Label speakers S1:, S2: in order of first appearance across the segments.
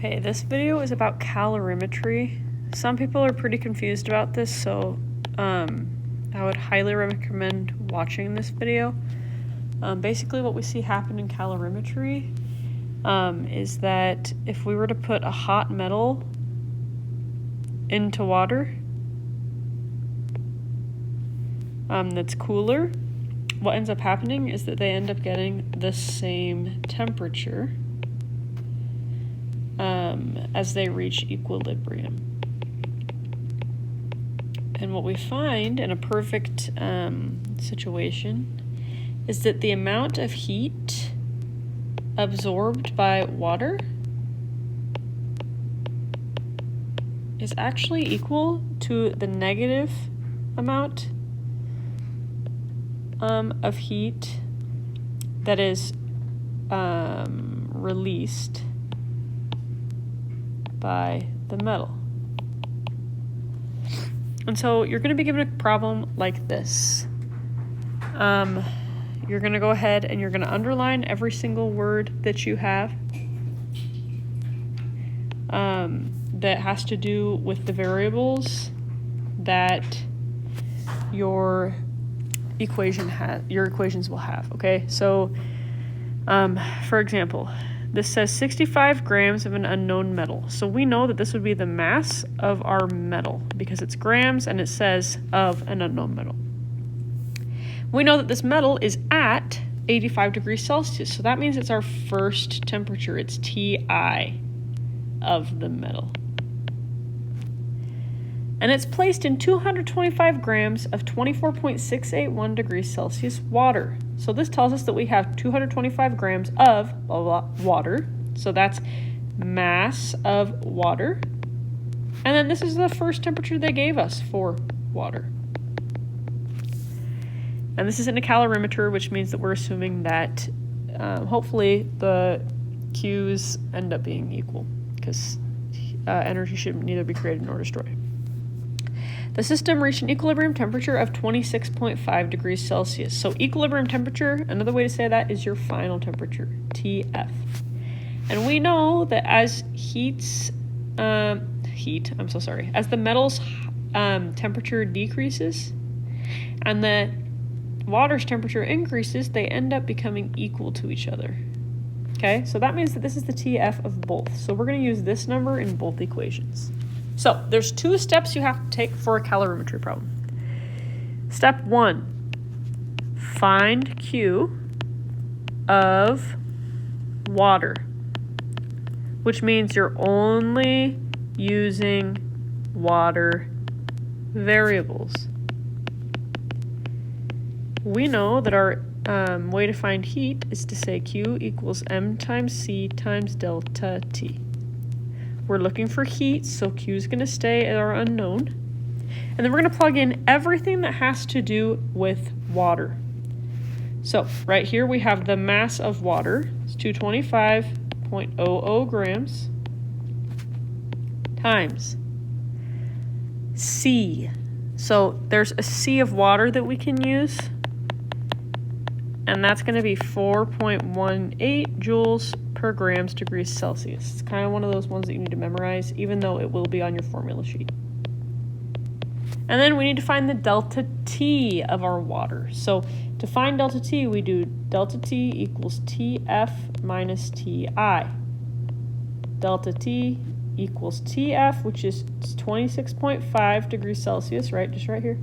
S1: Okay, this video is about calorimetry. Some people are pretty confused about this, so I would highly recommend watching this video. Basically what we see happen in calorimetry is that if we were to put a hot metal into water that's cooler, what ends up happening is that they end up getting the same temperature as they reach equilibrium. And what we find in a perfect situation is that the amount of heat absorbed by water is actually equal to the negative amount of heat that is released by the metal. And so you're going to be given a problem like this. You're going to go ahead and you're going to underline every single word that you have that has to do with the variables that your equations will have. Okay, so for example, this says 65 grams of an unknown metal. So we know that this would be the mass of our metal because it's grams and it says of an unknown metal. We know that this metal is at 85 degrees Celsius. So that means it's our first temperature. It's Ti of the metal. And it's placed in 225 grams of 24.681 degrees Celsius water. So this tells us that we have 225 grams of blah, blah, blah, water. So that's mass of water. And then this is the first temperature they gave us for water. And this is in a calorimeter, which means that we're assuming that hopefully the Q's end up being equal because energy should neither be created nor destroyed. The system reached an equilibrium temperature of 26.5 degrees Celsius. So equilibrium temperature, another way to say that is your final temperature, TF. And we know that as as the metal's temperature decreases and the water's temperature increases, they end up becoming equal to each other. Okay, so that means that this is the TF of both. So we're going to use this number in both equations. So there's two steps you have to take for a calorimetry problem. Step 1, find Q of water, which means you're only using water variables. We know that our way to find heat is to say Q equals M times C times delta T. We're looking for heat, so Q is going to stay at our unknown. And then we're going to plug in everything that has to do with water. So right here we have the mass of water. It's 225.00 grams times C. So there's a C of water that we can use. And that's going to be 4.18 joules per grams degrees Celsius. It's kind of one of those ones that you need to memorize, even though it will be on your formula sheet. And then we need to find the delta T of our water. So to find delta T, we do delta T equals TF minus TI. Delta T equals TF, which is 26.5 degrees Celsius, right? Just right here.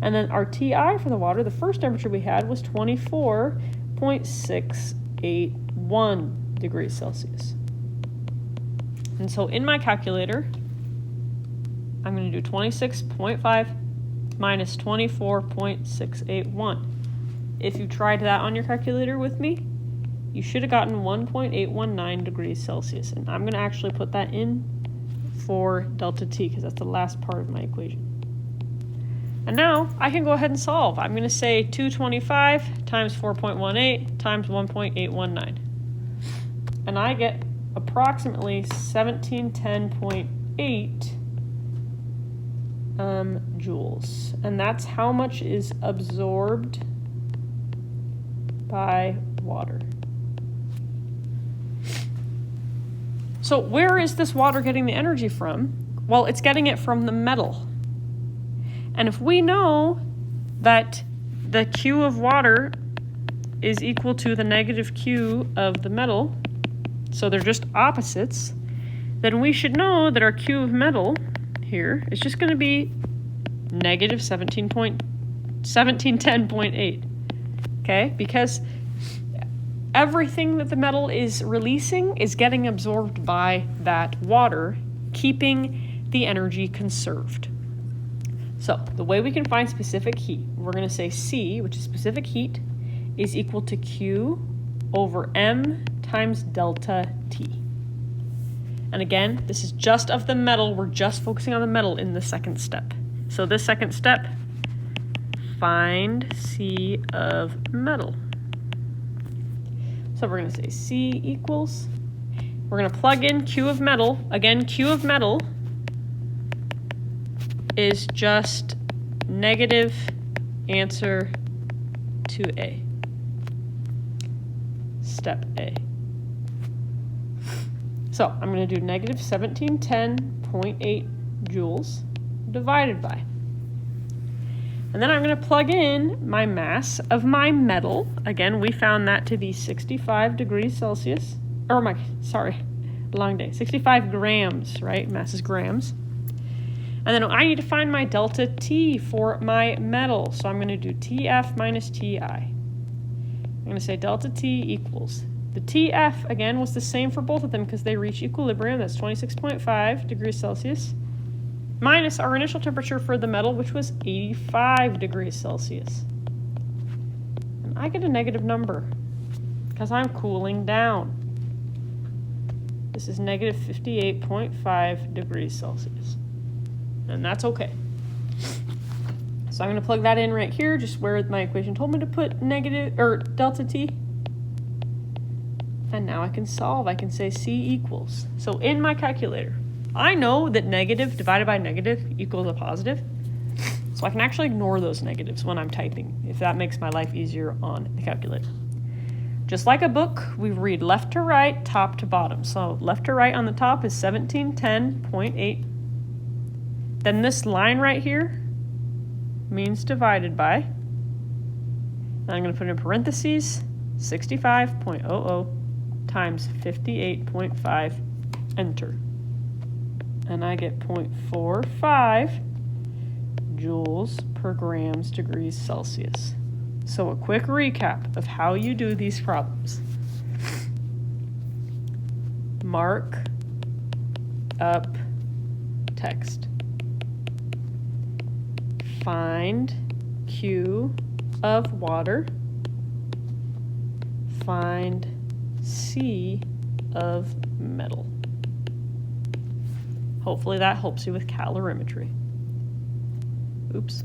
S1: And then our TI for the water, the first temperature we had was 24.681 degrees Celsius. And so in my calculator, I'm going to do 26.5 minus 24.681. If you tried that on your calculator with me, you should have gotten 1.819 degrees Celsius. And I'm going to actually put that in for delta T because that's the last part of my equation. And now I can go ahead and solve. I'm going to say 225 times 4.18 times 1.819. And I get approximately 1710.8 joules. And that's how much is absorbed by water. So where is this water getting the energy from? Well, it's getting it from the metal. And if we know that the Q of water is equal to the negative Q of the metal, so they're just opposites, then we should know that our Q of metal here is just going to be negative 1710.8. Okay? Because everything that the metal is releasing is getting absorbed by that water, keeping the energy conserved. So the way we can find specific heat, we're going to say C, which is specific heat, is equal to Q over M times delta T. And again, this is just of the metal. We're just focusing on the metal in the second step. So this second step, find C of metal. So we're going to say C equals, we're going to plug in Q of metal. Again, Q of metal is just negative answer to A. Step A. So I'm going to do negative 1710.8 joules divided by. And then I'm going to plug in my mass of my metal. Again, we found that to be 65 degrees Celsius. Long day. 65 grams, right? Mass is grams. And then I need to find my delta T for my metal. So I'm going to do TF minus TI. I'm going to say delta T equals. The TF, again, was the same for both of them because they reach equilibrium. That's 26.5 degrees Celsius. Minus our initial temperature for the metal, which was 85 degrees Celsius. And I get a negative number because I'm cooling down. This is negative 58.5 degrees Celsius. And that's okay. So I'm going to plug that in right here, just where my equation told me to put delta T. And now I can solve. I can say C equals. So in my calculator, I know that negative divided by negative equals a positive. So I can actually ignore those negatives when I'm typing, if that makes my life easier on the calculator. Just like a book, we read left to right, top to bottom. So left to right on the top is 1710.8. Then this line right here means divided by. And I'm going to put in parentheses 65.00 times 58.5, enter. And I get 0.45 joules per grams degrees Celsius. So a quick recap of how you do these problems. Mark up text. Find Q of water. Find C of metal. Hopefully that helps you with calorimetry. Oops.